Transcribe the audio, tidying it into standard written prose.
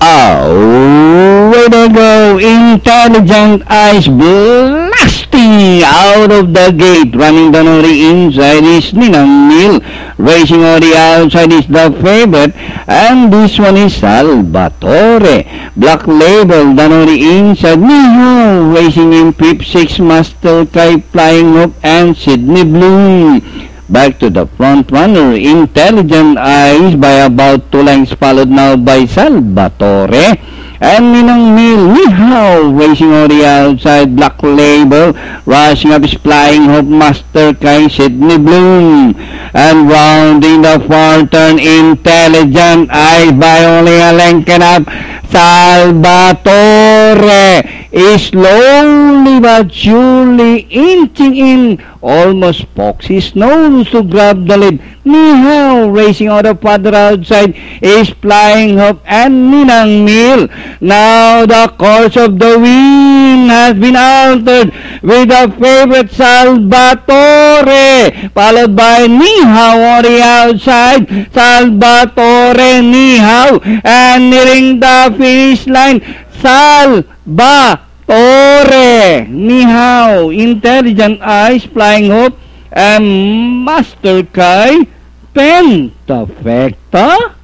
Oh, way to go! Intelligent Eyes blasting out of the gate, running down on the inside is Ninang Mil. Racing on the outside is the favorite, and this one is Salvatore. Black Label down on the inside, Niho. Racing in Pip 6, Master Kai, Flying Hope, and Sydney Bloom. Back to the front runner, Intelligent Eyes by about 2 lengths, followed now by Salvatore. And Ninang Mil, Nihaw, racing on the outside, Black Label, rushing up is Flying Hope, Master Kai, Sydney Bloom. And rounding the far turn, Intelligent Eyes by only a length and up, Salvatore is slowly but surely inching in, almost Foxy's nose to grab the lead. Nihaw racing on the farther outside is Flying Hope and Ninang Mil. Now the course of the wind has been altered with the favorite Salvatore, followed by Nihaw on the outside. Salvatore, Nihaw, and nearing the finish line, Salvatore, Nihaw, Intelligent Eyes, Flying Hope, and Master Kai, Pentafecta.